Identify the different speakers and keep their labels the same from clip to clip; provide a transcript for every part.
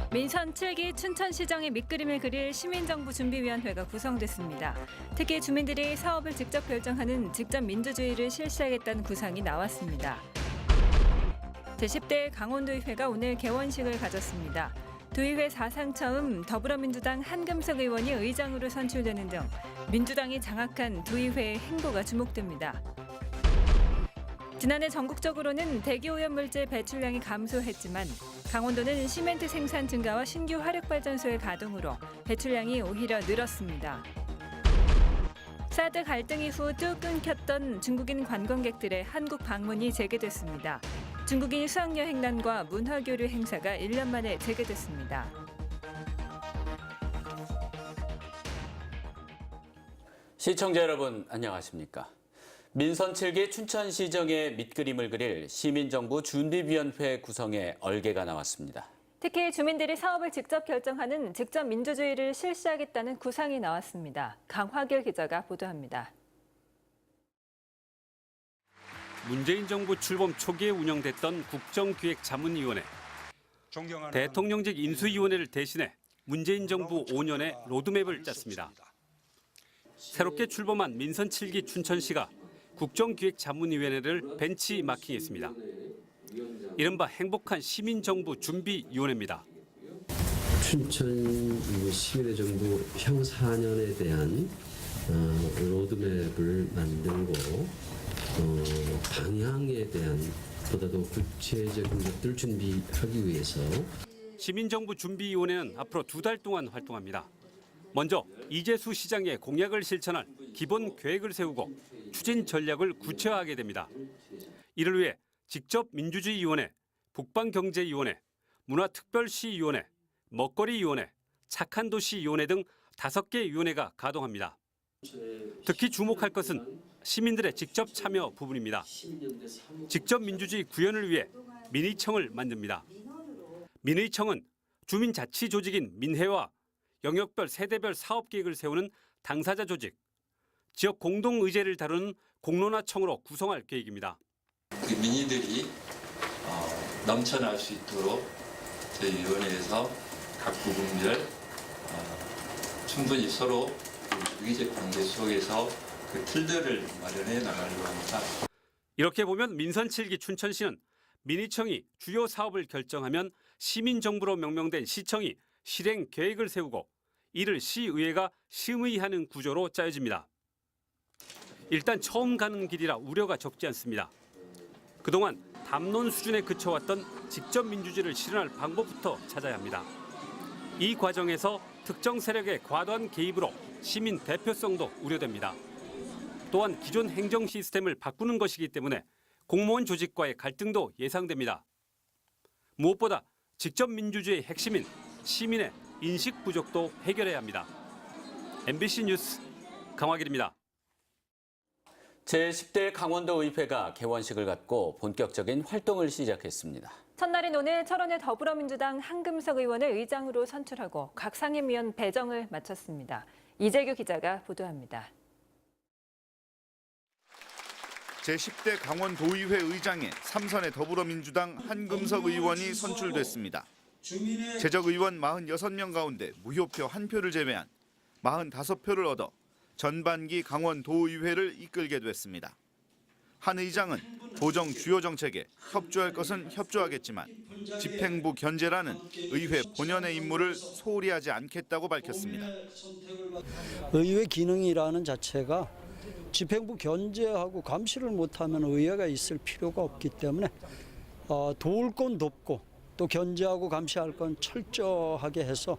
Speaker 1: 민선 7기 춘천시정의 밑그림을 그릴 시민정부준비위원회가 구성됐습니다. 특히 주민들이 사업을 직접 결정하는 직접 민주주의를 실시하겠다는 구상이 나왔습니다. 제10대 강원도의회가 오늘 개원식을 가졌습니다. 도의회 사상 처음 더불어민주당 한금석 의원이 의장으로 선출되는 등 민주당이 장악한 도의회의 행보가 주목됩니다. 지난해 전국적으로는 대기오염물질 배출량이 감소했지만 강원도는 시멘트 생산 증가와 신규 화력발전소의 가동으로 배출량이 오히려 늘었습니다. 사드 갈등 이후 쭉 끊겼던 중국인 관광객들의 한국 방문이 재개됐습니다. 중국인 수학여행단과 문화교류 행사가 1년 만에 재개됐습니다.
Speaker 2: 시청자 여러분 안녕하십니까? 민선 7기 춘천시정의 밑그림을 그릴 시민정부 준비위원회 구성에 얼개가 나왔습니다.
Speaker 1: 특히 주민들이 사업을 직접 결정하는 직접 민주주의를 실시하겠다는 구상이 나왔습니다. 강화길 기자가 보도합니다.
Speaker 3: 문재인 정부 출범 초기에 운영됐던 국정기획자문위원회, 대통령직 인수위원회를 대신해 문재인 정부 5년의 로드맵을 짰습니다. 새롭게 출범한 민선 7기 춘천시가 국정기획자문위원회를 벤치마킹했습니다. 이른바 행복한 시민정부 준비위원회입니다.
Speaker 4: 춘천 시민의 정부 향후 4년에 대한 로드맵을 만들고 방향에 대한 보다 더 구체적인 것들을 준비하기 위해서
Speaker 3: 시민정부 준비위원회는 앞으로 2달 동안 활동합니다. 먼저 이재수 시장의 공약을 실천할 기본 계획을 세우고 추진 전략을 구체화하게 됩니다. 이를 위해 직접민주주의위원회, 북방경제위원회, 문화특별시위원회, 먹거리위원회, 착한도시위원회 등 5개 위원회가 가동합니다. 특히 주목할 것은 시민들의 직접 참여 부분입니다. 직접민주주의 구현을 위해 민의청을 만듭니다. 민의청은 주민자치조직인 민회와 영역별 세대별 사업계획을 세우는 당사자 조직, 지역 공동의제를 다루는 공론화청으로 구성할 계획입니다.
Speaker 5: 그 민의들이 넘쳐날 수 있도록 저희 위원회에서 각 부분별 충분히 서로 유기적 관계 속에서 그 틀들을 마련해 나가려고 합니다.
Speaker 3: 이렇게 보면 민선 7기 춘천시는 민의청이 주요 사업을 결정하면 시민정부로 명명된 시청이 실행 계획을 세우고 이를 시의회가 심의하는 구조로 짜여집니다. 일단 처음 가는 길이라 우려가 적지 않습니다. 그동안 담론 수준에 그쳐왔던 직접 민주주의를 실현할 방법부터 찾아야 합니다. 이 과정에서 특정 세력의 과도한 개입으로 시민 대표성도 우려됩니다. 또한 기존 행정 시스템을 바꾸는 것이기 때문에 공무원 조직과의 갈등도 예상됩니다. 무엇보다 직접 민주주의의 핵심인 시민의 인식 부족도 해결해야 합니다. MBC 뉴스 강화길입니다.
Speaker 2: 제10대 강원도의회가 개원식을 갖고 본격적인 활동을 시작했습니다.
Speaker 1: 첫날인 오늘 철원의 더불어민주당 한금석 의원을 의장으로 선출하고 각 상임위원 배정을 마쳤습니다. 이재규 기자가 보도합니다.
Speaker 6: 제10대 강원도의회 의장에 3선의 더불어민주당 한금석 의원이 선출됐습니다. 재적의원 46명 가운데 무효표 1표를 제외한 45표를 얻어 전반기 강원도의회를 이끌게 됐습니다. 한 의장은 도정 주요 정책에 협조할 것은 협조하겠지만 집행부 견제라는 의회 본연의 임무를 소홀히 하지 않겠다고 밝혔습니다.
Speaker 7: 의회 기능이라는 자체가 집행부 견제하고 감시를 못하면 의회가 있을 필요가 없기 때문에 도울 건 돕고 또 견제하고 감시할 건 철저하게 해서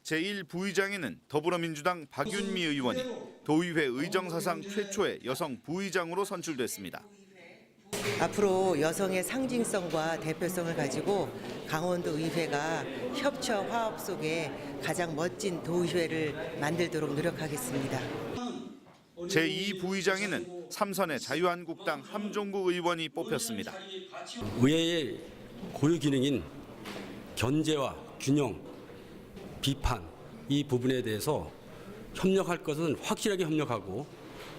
Speaker 6: 제1부의장에는 더불어민주당 박윤미 의원이 도의회 의정 사상 최초의 여성 부의장으로 선출됐습니다.
Speaker 8: 앞으로 여성의 상징성과 대표성을 가지고 강원도 의회가 협처 화합 속에 가장 멋진 도의회를 만들도록 노력하겠습니다.
Speaker 6: 제2부의장에는 3선의 자유한국당 함종국 의원이 뽑혔습니다.
Speaker 9: 의회의 고유 기능인 견제와 균형, 비판 이 부분에 대해서 협력할 것은 확실하게 협력하고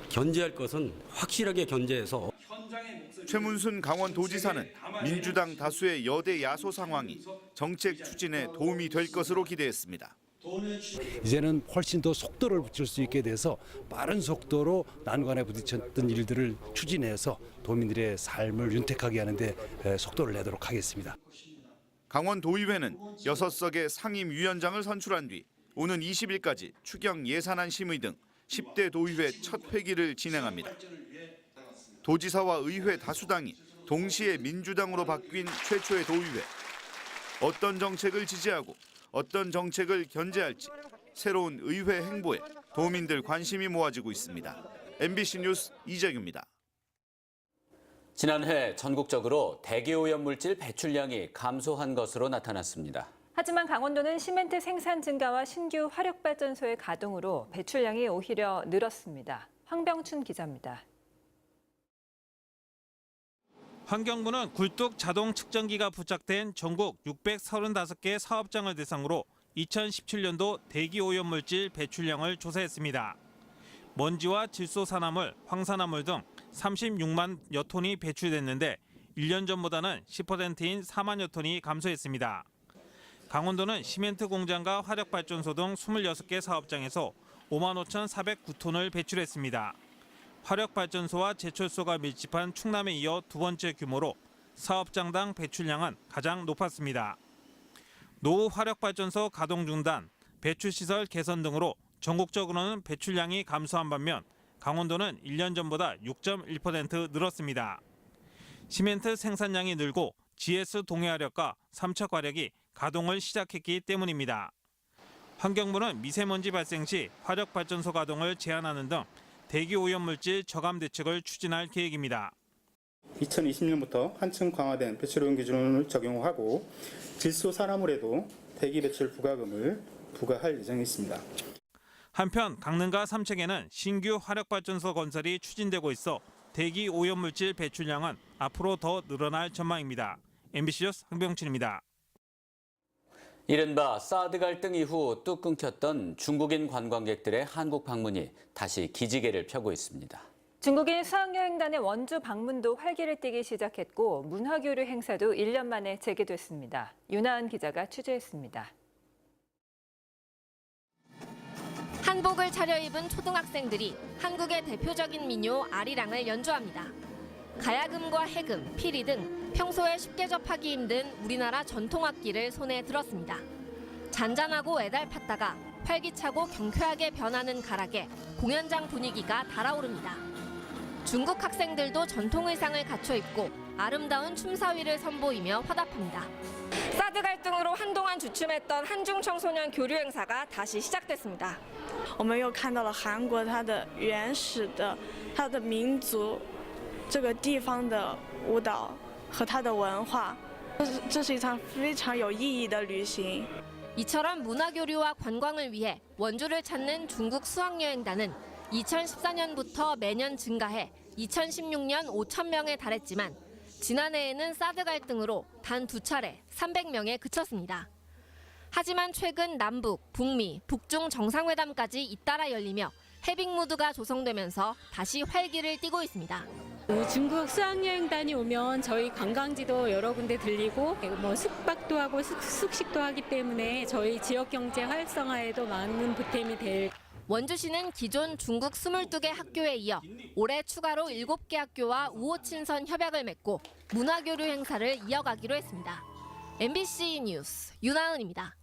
Speaker 9: 견제할 것은 확실하게 견제해서
Speaker 6: 최문순 강원도지사는 민주당 다수의 여대 야소 상황이 정책 추진에 도움이 될 것으로 기대했습니다.
Speaker 10: 이제는 훨씬 더 속도를 붙일 수 있게 돼서 빠른 속도로 난관에 부딪혔던 일들을 추진해서 도민들의 삶을 윤택하게 하는 데 속도를 내도록 하겠습니다.
Speaker 6: 강원도의회는 6석의 상임위원장을 선출한 뒤 오는 20일까지 추경 예산안 심의 등 10대 도의회 첫 회기를 진행합니다. 도지사와 의회 다수당이 동시에 민주당으로 바뀐 최초의 도의회. 어떤 정책을 지지하고 어떤 정책을 견제할지 새로운 의회 행보에 도민들 관심이 모아지고 있습니다. MBC 뉴스 이재규입니다.
Speaker 2: 지난해 전국적으로 대기오염물질 배출량이 감소한 것으로 나타났습니다.
Speaker 1: 하지만 강원도는 시멘트 생산 증가와 신규 화력발전소의 가동으로 배출량이 오히려 늘었습니다. 황병춘 기자입니다.
Speaker 11: 환경부는 굴뚝 자동 측정기가 부착된 전국 635개 사업장을 대상으로 2017년도 대기오염물질 배출량을 조사했습니다. 먼지와 질소산화물, 황산화물 등 36만여 톤이 배출됐는데 1년 전보다는 10%인 4만여 톤이 감소했습니다. 강원도는 시멘트 공장과 화력발전소 등 26개 사업장에서 55,409톤을 배출했습니다. 화력발전소와 제철소가 밀집한 충남에 이어 두 번째 규모로 사업장당 배출량은 가장 높았습니다. 노후 화력발전소 가동 중단, 배출시설 개선 등으로 전국적으로는 배출량이 감소한 반면 강원도는 1년 전보다 6.1% 늘었습니다. 시멘트 생산량이 늘고 GS 동해화력과 삼척화력이 가동을 시작했기 때문입니다. 환경부는 미세먼지 발생 시 화력발전소 가동을 제한하는 등 대기오염물질 저감 대책을 추진할 계획입니다.
Speaker 12: 2020년부터 한층 강화된 배출오염 기준을 적용하고 질소산화물에도 대기 배출 부과금을 부과할 예정에 있습니다.
Speaker 11: 한편 강릉과 삼척에는 신규 화력발전소 건설이 추진되고 있어 대기오염물질 배출량은 앞으로 더 늘어날 전망입니다. MBC 뉴스 황병춘입니다.
Speaker 2: 이른바 사드 갈등 이후 뚝 끊겼던 중국인 관광객들의 한국 방문이 다시 기지개를 펴고 있습니다.
Speaker 1: 중국인 수학여행단의 원주 방문도 활기를 띠기 시작했고 문화교류 행사도 1년 만에 재개됐습니다. 윤하은 기자가 취재했습니다.
Speaker 13: 한복을 차려입은 초등학생들이 한국의 대표적인 민요 아리랑을 연주합니다. 가야금과 해금, 피리 등 평소에 쉽게 접하기 힘든 우리나라 전통악기를 손에 들었습니다. 잔잔하고 애달팠다가 활기차고 경쾌하게 변하는 가락에 공연장 분위기가 달아오릅니다. 중국 학생들도 전통 의상을 갖춰 입고 아름다운 춤사위를 선보이며 화답합니다. 사드 갈등으로 한동안 주춤했던 한중 청소년 교류 행사가 다시 시작됐습니다.
Speaker 14: 我们又看到了韩国它的原始的它的民族这个地方的舞蹈和它的文化，这是一场非常有意义的旅行。
Speaker 13: 이처럼 문화교류와 관광을 위해 원주를 찾는 중국 수학여행단은 2014년부터 매년 증가해 2016년 5천 명에 달했지만 지난해에는 사드 갈등으로 단 2차례 300명에 그쳤습니다. 하지만 최근 남북, 북미, 북중 정상회담까지 잇따라 열리며 해빙 무드가 조성되면서 다시 활기를 띠고 있습니다.
Speaker 15: 중국 수학여행단이 오면 저희 관광지도 여러 군데 들리고 숙박도 하고 숙식도 하기 때문에 저희 지역 경제 활성화에도 많은 보탬이 될.
Speaker 13: 원주시는 기존 중국 22개 학교에 이어 올해 추가로 7개 학교와 우호친선 협약을 맺고 문화교류 행사를 이어가기로 했습니다. MBC 뉴스 윤하은입니다.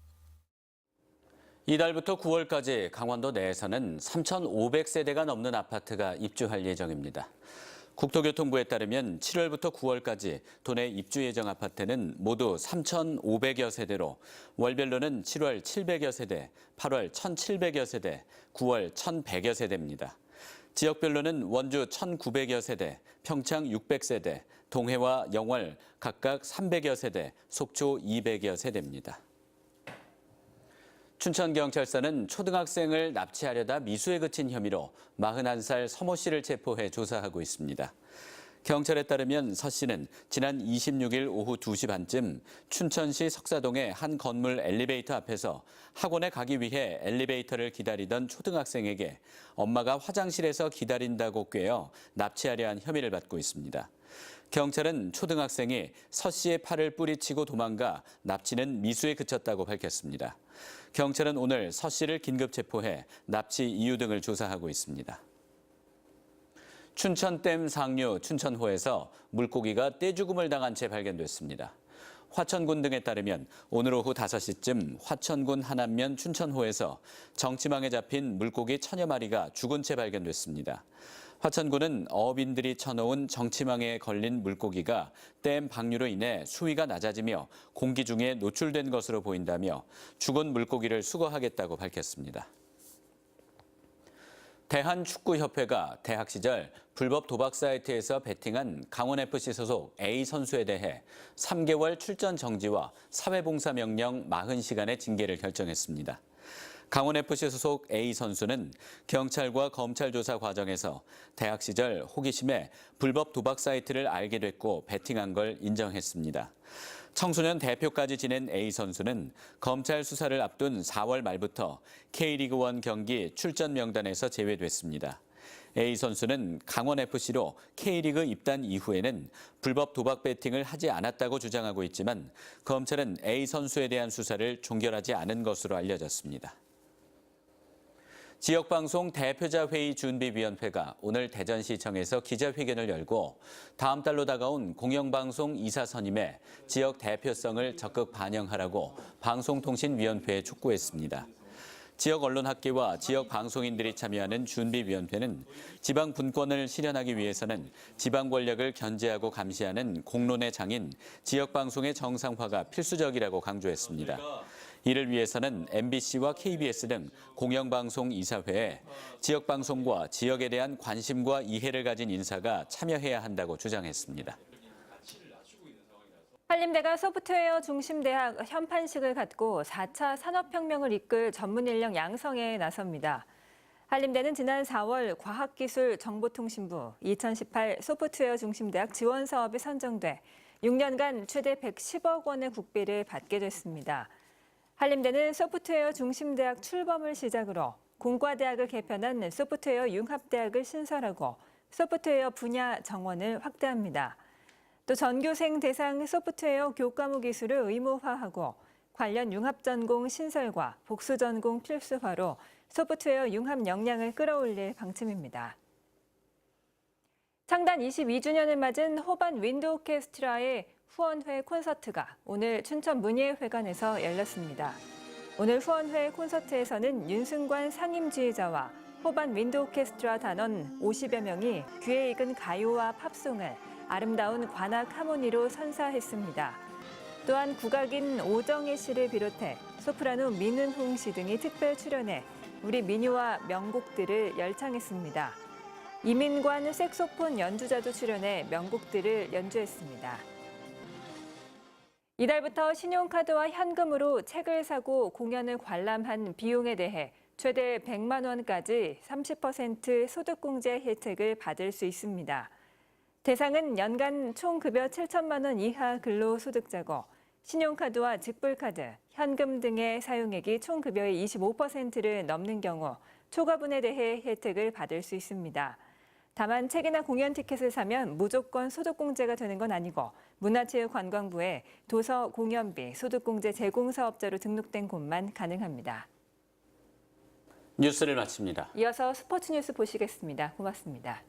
Speaker 2: 이달부터 9월까지 강원도 내에서는 3,500세대가 넘는 아파트가 입주할 예정입니다. 국토교통부에 따르면 7월부터 9월까지 도내 입주 예정 아파트는 모두 3,500여 세대로 월별로는 7월 700여 세대, 8월 1,700여 세대, 9월 1,100여 세대입니다. 지역별로는 원주 1,900여 세대, 평창 600세대, 동해와 영월 각각 300여 세대, 속초 200여 세대입니다. 춘천경찰서는 초등학생을 납치하려다 미수에 그친 혐의로 41살 서모 씨를 체포해 조사하고 있습니다. 경찰에 따르면 서 씨는 지난 26일 오후 2시 반쯤 춘천시 석사동의 한 건물 엘리베이터 앞에서 학원에 가기 위해 엘리베이터를 기다리던 초등학생에게 엄마가 화장실에서 기다린다고 꾀어 납치하려 한 혐의를 받고 있습니다. 경찰은 초등학생이 서 씨의 팔을 뿌리치고 도망가 납치는 미수에 그쳤다고 밝혔습니다. 경찰은 오늘 서 씨를 긴급 체포해 납치 이유 등을 조사하고 있습니다. 춘천댐 상류 춘천호에서 물고기가 떼죽음을 당한 채 발견됐습니다. 화천군 등에 따르면 오늘 오후 5시쯤 화천군 하남면 춘천호에서 정치망에 잡힌 물고기 1000여 마리가 죽은 채 발견됐습니다. 화천군은 어업인들이 쳐놓은 정치망에 걸린 물고기가 댐 방류로 인해 수위가 낮아지며 공기 중에 노출된 것으로 보인다며 죽은 물고기를 수거하겠다고 밝혔습니다. 대한축구협회가 대학 시절 불법 도박 사이트에서 베팅한 강원FC 소속 A 선수에 대해 3개월 출전 정지와 사회봉사 명령 40시간의 징계를 결정했습니다. 강원FC 소속 A 선수는 경찰과 검찰 조사 과정에서 대학 시절 호기심에 불법 도박 사이트를 알게 됐고 베팅한 걸 인정했습니다. 청소년 대표까지 지낸 A 선수는 검찰 수사를 앞둔 4월 말부터 K리그1 경기 출전 명단에서 제외됐습니다. A 선수는 강원FC로 K리그 입단 이후에는 불법 도박 베팅을 하지 않았다고 주장하고 있지만 검찰은 A 선수에 대한 수사를 종결하지 않은 것으로 알려졌습니다. 지역방송 대표자회의 준비위원회가 오늘 대전시청에서 기자회견을 열고 다음 달로 다가온 공영방송 이사 선임에 지역 대표성을 적극 반영하라고 방송통신위원회에 촉구했습니다. 지역 언론학계와 지역 방송인들이 참여하는 준비위원회는 지방 분권을 실현하기 위해서는 지방 권력을 견제하고 감시하는 공론의 장인 지역방송의 정상화가 필수적이라고 강조했습니다. 이를 위해서는 MBC와 KBS 등 공영방송 이사회에 지역방송과 지역에 대한 관심과 이해를 가진 인사가 참여해야 한다고 주장했습니다.
Speaker 1: 한림대가 소프트웨어 중심대학 현판식을 갖고 4차 산업혁명을 이끌 전문 인력 양성에 나섭니다. 한림대는 지난 4월 과학기술정보통신부 2018 소프트웨어 중심대학 지원 사업에 선정돼 6년간 최대 110억 원의 국비를 받게 됐습니다. 한림대는 소프트웨어 중심대학 출범을 시작으로 공과대학을 개편한 소프트웨어 융합대학을 신설하고 소프트웨어 분야 정원을 확대합니다. 또 전교생 대상 소프트웨어 교과목 기술을 의무화하고 관련 융합전공 신설과 복수전공 필수화로 소프트웨어 융합 역량을 끌어올릴 방침입니다. 창단 22주년을 맞은 호반 윈드 오케스트라의 후원회 콘서트가 오늘 춘천 문예회관에서 열렸습니다. 오늘 후원회 콘서트에서는 윤승관 상임지휘자와 호반 윈드 오케스트라 단원 50여 명이 귀에 익은 가요와 팝송을 아름다운 관악 하모니로 선사했습니다. 또한 국악인 오정혜 씨를 비롯해 소프라노 민은홍 씨 등이 특별 출연해 우리 민요와 명곡들을 열창했습니다. 이민관 색소폰 연주자도 출연해 명곡들을 연주했습니다. 이달부터 신용카드와 현금으로 책을 사고 공연을 관람한 비용에 대해 최대 100만 원까지 30% 소득공제 혜택을 받을 수 있습니다. 대상은 연간 총급여 7천만 원 이하 근로소득자고 신용카드와 직불카드, 현금 등의 사용액이 총급여의 25%를 넘는 경우 초과분에 대해 혜택을 받을 수 있습니다. 다만 책이나 공연 티켓을 사면 무조건 소득공제가 되는 건 아니고 문화체육관광부에 도서 공연비 소득공제 제공 사업자로 등록된 곳만 가능합니다.
Speaker 2: 뉴스를 마칩니다.
Speaker 1: 이어서 스포츠 뉴스 보시겠습니다. 고맙습니다.